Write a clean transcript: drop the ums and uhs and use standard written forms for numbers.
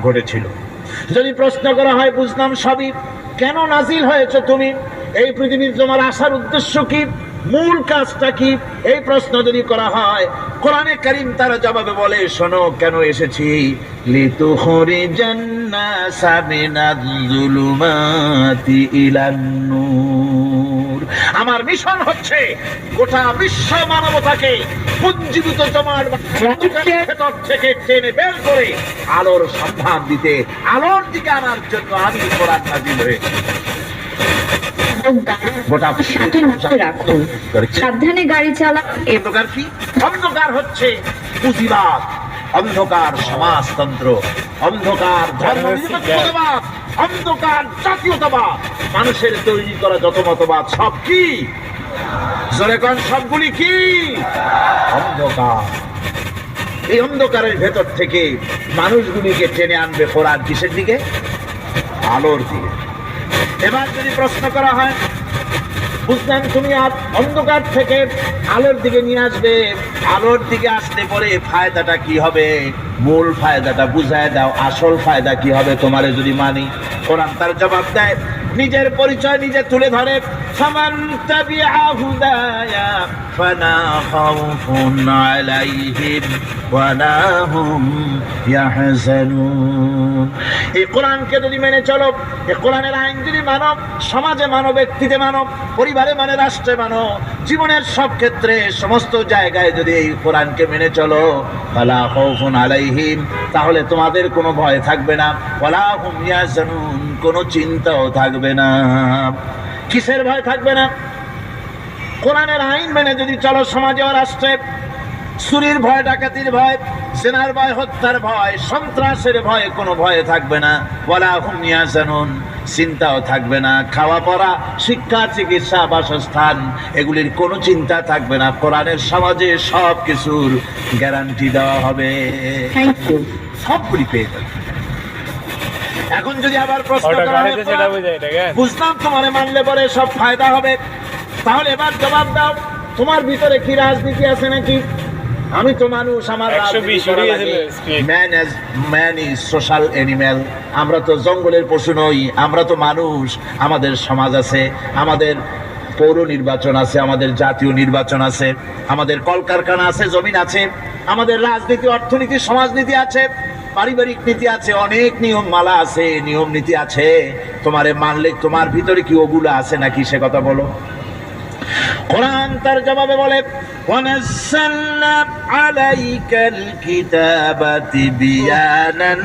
ঘটেছিল। যদি প্রশ্ন করা হয় বুঝলাম সবই, কেন নাজিল হয়েছে তুমি, এই পৃথিবীর তোমার আসার উদ্দেশ্য কি, মূল কাজটা কি, এই প্রশ্ন যদি করা হয় কোরআনে কারীম তার জবাবে বলে শোনো কেন এসেছি, লিতুখরিজান নাসা মিনাজ-জুলুমাতি ইলান-নূর। আমার মিশন হচ্ছে গোটা বিশ্ব মানবতাকে পুঞ্জীভূত তোমার ভেতর থেকে টেনে বের করে আলোর সন্ধান দিতে, আলোর দিকে আনার জন্য আমি কোরআন নাযিল হয়েছি। সাবধানে গাড়ি চালা। অন্ধকার কি? অন্ধকার হচ্ছে পুঁজিবাদ, অন্ধকার সমাজতন্ত্র, অন্ধকার ধর্মনিরপেক্ষতাবাদ, অন্ধকার জাতীয়তাবাদ, মানুষের তৈরি করা যত মতবাদ সব কি, জোরে কোন সবগুলি কি? অন্ধকার। এই অন্ধকারের ভেতর থেকে মানুষগুলিকে টেনে আনবে কোরআন কিসের দিকে? আলোর দিকে। এবার যদি প্রশ্ন করা হয় বুঝলেন তুমি অন্ধকার থেকে আলোর দিকে নিয়ে আসবে, আলোর দিকে আসতে পরে ফায়দাটা কি হবে, মূল ফায়দাটা বুঝায় দাও, আসল ফায়দা কি হবে তোমারে যদি মানি। কোরআন তার জবাব দেয়, নিজের পরিচয় নিজে তুলে ধরে, ফামান তাবিআ হুদায়া ফালা খাউফুন আলাইহিম ওয়ালা হুম ইয়াহজানুন। এই কোরআনকে যদি মেনে চলো, এই কোরআনের আইন যদি মানো, সমাজে মানো, ব্যক্তিতে মানো, পরিবারে মানে, রাষ্ট্রে মানো, জীবনের সব ক্ষেত্রে সমস্ত জায়গায় যদি এই কোরআনকে মেনে চলো, ফালা খাউফুন আলাইহিম, তাহলে তোমাদের কোনো ভয় থাকবে না, ওয়ালা হুম ইয়াহজানুন, কোনো চিন্তাও থাকবে না। কিসের ভয় থাকবে না? কোরআনের আইন মেনে যদি চলো সমাজে ও রাষ্ট্রে, চুরির ভয়, ডাকাতির ভয়, জেনার ভয়, হত্যার ভয়, সন্ত্রাসের ভয়, কোনো ভয় থাকবে না, ওয়ালা হুম ইয়াহজানুন, চিন্তাও থাকবে না। খাওয়া পড়া, শিক্ষা, চিকিৎসা, বাসস্থান, এগুলির কোনো চিন্তা থাকবে না। কোরআনের সমাজে সব কিছুর গ্যারান্টি দেওয়া হবে, সবগুলি পেয়ে যাবে। এখন যদি আবার প্রশ্ন করা হয় বুঝলাম তোমারে মানলে পরে সব ফায়দা হবে, তাহলে এবার জবাব দাও তোমার ভিতরে কি রাজনীতি আছে নাকি? আমি তো মানুষ, আমার ম্যান ইজ সোশ্যাল অ্যানিম্যাল, আমরা তো জঙ্গলের পশু নই, আমরা তো মানুষ। আমাদের সমাজ আছে, আমাদের পৌর নির্বাচন আছে, আমাদের জাতীয় নির্বাচন আছে, আমাদের কলকারখানা আছে, জমিন আছে, আমাদের রাজনীতি, অর্থনীতি, সমাজনীতি আছে, পারিবারিক নীতি আছে, অনেক নিয়ম মালা আছে, নিয়ম নীতি আছে। তোমারে মানলে তোমার ভিতরে কি ওগুলো আছে নাকি সে কথা বলো। কোরআন তার জবাবে বলে, ওয়ানাজ্জালনা আলাইকাল কিতাবা তিবয়ানান